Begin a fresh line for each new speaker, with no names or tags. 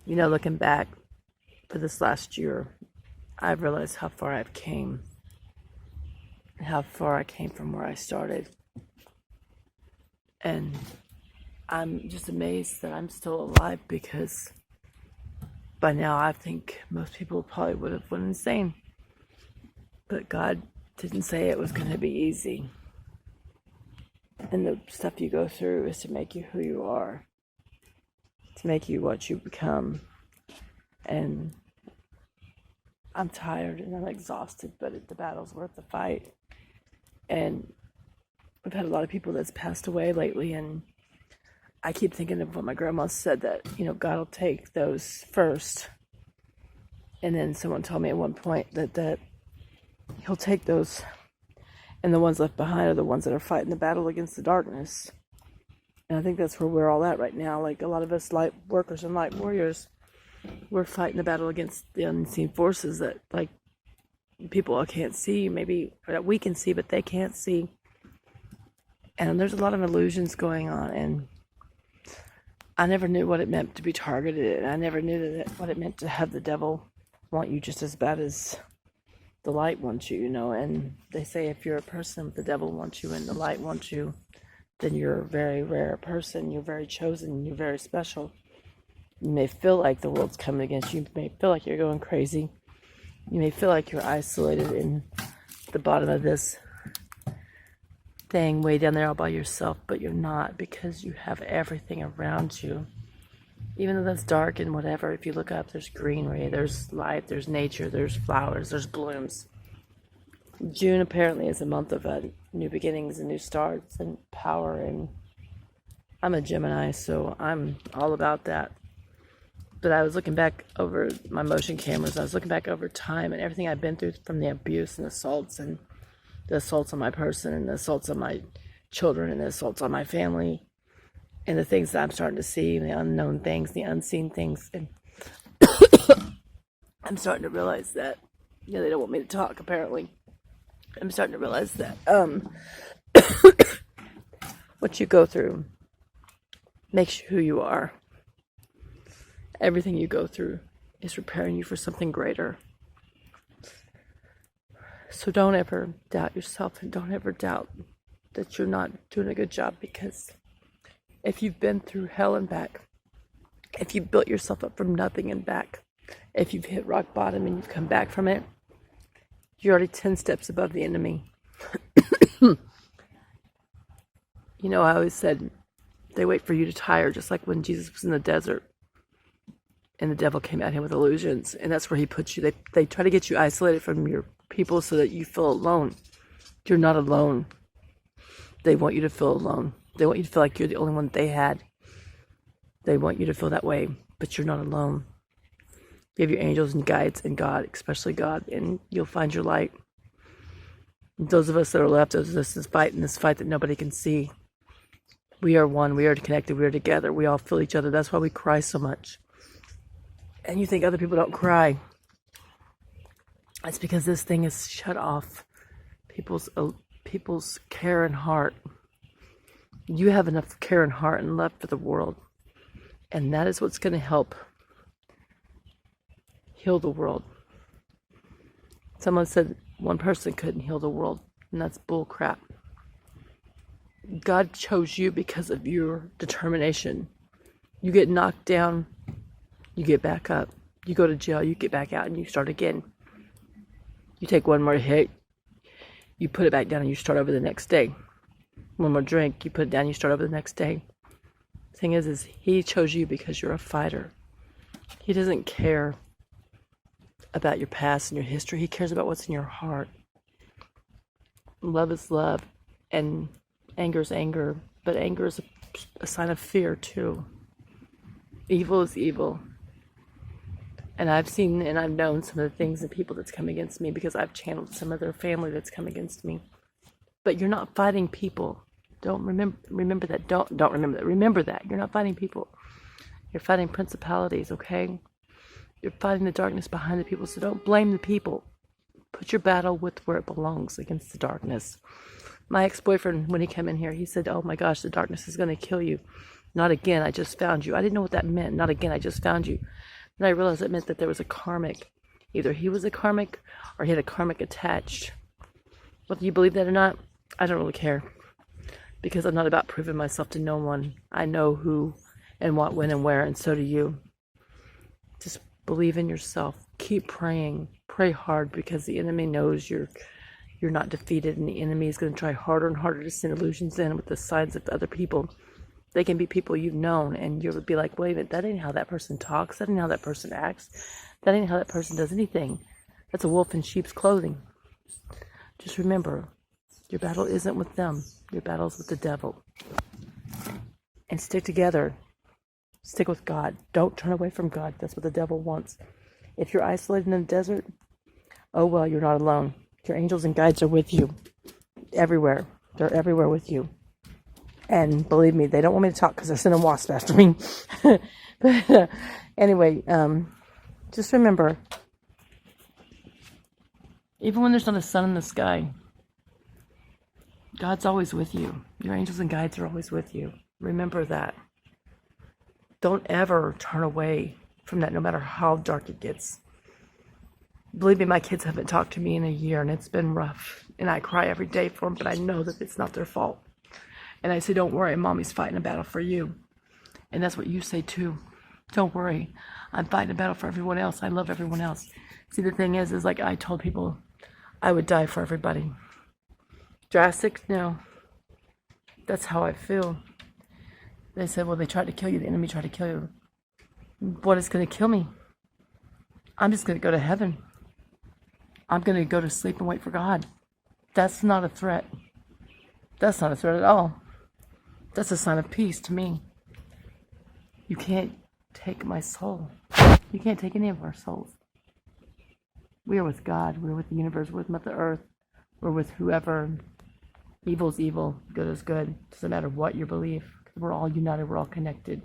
Looking back for this last year, I've realized how far I've came, how far I came from where I started. And I'm just amazed that I'm still alive because by now I think most people probably would have went insane. But God didn't say it was going to be easy. And the stuff you go through is to make you who you are, to make you what you become. And I'm tired and I'm exhausted, but the battle's worth the fight. And we've had a lot of people that's passed away lately, and I keep thinking of what my grandma said, that, God will take those first. And then someone told me at one point that he'll take those, and the ones left behind are the ones that are fighting the battle against the darkness. And I think that's where we're all at right now. Like a lot of us light workers and light warriors, we're fighting the battle against the unseen forces that, like, people can't see, maybe, or that we can see, but they can't see. And there's a lot of illusions going on, and I never knew what it meant to be targeted, and I never knew what it meant to have the devil want you just as bad as the light wants you, and they say if you're a person, the devil wants you and the light wants you, then you're a very rare person, you're very chosen, you're very special. You may feel like the world's coming against you, you may feel like you're going crazy, you may feel like you're isolated in the bottom of this thing way down there all by yourself, but you're not, because you have everything around you. Even though that's dark and whatever, if you look up, there's greenery, there's light, there's nature, there's flowers, there's blooms. June apparently is a month of new beginnings and new starts and power, and I'm a Gemini, so I'm all about that. But I was looking back over my motion cameras, I was looking back over time and everything I've been through, from the abuse and assaults, and the assaults on my person, and the assaults on my children, and the assaults on my family, and the things that I'm starting to see, the unknown things, the unseen things. And I'm starting to realize that, they don't want me to talk, apparently. I'm starting to realize that what you go through makes you who you are. Everything you go through is preparing you for something greater. So don't ever doubt yourself, and don't ever doubt that you're not doing a good job, because if you've been through hell and back, if you've built yourself up from nothing and back, if you've hit rock bottom and you've come back from it, you're already 10 steps above the enemy. I always said they wait for you to tire, just like when Jesus was in the desert and the devil came at him with illusions, and that's where he puts you. They try to get you isolated from your people so that you feel alone. You're not alone. They want you to feel alone. They want you to feel like you're the only one they had. They want you to feel that way, but you're not alone. You have your angels and guides and God, especially God, and you'll find your light. And those of us that are left, those of us that's fighting this fight that nobody can see, we are one, we are connected, we are together, we all feel each other. That's why we cry so much. And you think other people don't cry. It's because this thing is shut off people's care and heart. You have enough care and heart and love for the world, and that is what's going to help heal the world. Someone said one person couldn't heal the world, and that's bull crap. God chose you because of your determination. You get knocked down, you get back up. You go to jail, you get back out, and you start again. You take one more hit, you put it back down, and you start over the next day. One more drink, you put it down, you start over the next day. The thing is he chose you because you're a fighter. He doesn't care about your past and your history. He cares about what's in your heart. Love is love, and anger is anger, but anger is a sign of fear too. Evil is evil. And I've seen and I've known some of the things and people that's come against me, because I've channeled some of their family that's come against me. But you're not fighting people. Remember that. Don't remember that. Remember that. You're not fighting people. You're fighting principalities, okay? You're fighting the darkness behind the people, so don't blame the people. Put your battle with where it belongs, against the darkness. My ex-boyfriend, when he came in here, he said, "Oh my gosh, the darkness is going to kill you. Not again, I just found you." I didn't know what that meant. Not again, I just found you. And I realized it meant that there was a karmic. Either he was a karmic or he had a karmic attached. Whether you believe that or not, I don't really care. Because I'm not about proving myself to no one. I know who and what, when, and where, and so do you. Just believe in yourself. Keep praying. Pray hard, because the enemy knows you're not defeated, and the enemy is going to try harder and harder to send illusions in with the signs of other people. They can be people you've known, and you'll be like, wait a minute, that ain't how that person talks. That ain't how that person acts. That ain't how that person does anything. That's a wolf in sheep's clothing. Just remember, your battle isn't with them. Your battle is with the devil. And stick together. Stick with God. Don't turn away from God. That's what the devil wants. If you're isolated in the desert, oh well, you're not alone. Your angels and guides are with you. Everywhere. They're everywhere with you. And believe me, they don't want me to talk because they're sending wasps after me. But anyway, just remember, even when there's not a sun in the sky, God's always with you. Your angels and guides are always with you. Remember that. Don't ever turn away from that, no matter how dark it gets. Believe me, my kids haven't talked to me in a year, and it's been rough. And I cry every day for them, but I know that it's not their fault. And I say, don't worry, Mommy's fighting a battle for you. And that's what you say too. Don't worry, I'm fighting a battle for everyone else. I love everyone else. See, the thing is like I told people, I would die for everybody. Drastic? No. That's how I feel. They said, well, they tried to kill you. The enemy tried to kill you. What is going to kill me? I'm just going to go to heaven. I'm going to go to sleep and wait for God. That's not a threat. That's not a threat at all. That's a sign of peace to me. You can't take my soul. You can't take any of our souls. We are with God. We're with the universe. We're with Mother Earth. We're with whoever. Evil is evil. Good is good. Doesn't matter what you believe. We're all united. We're all connected.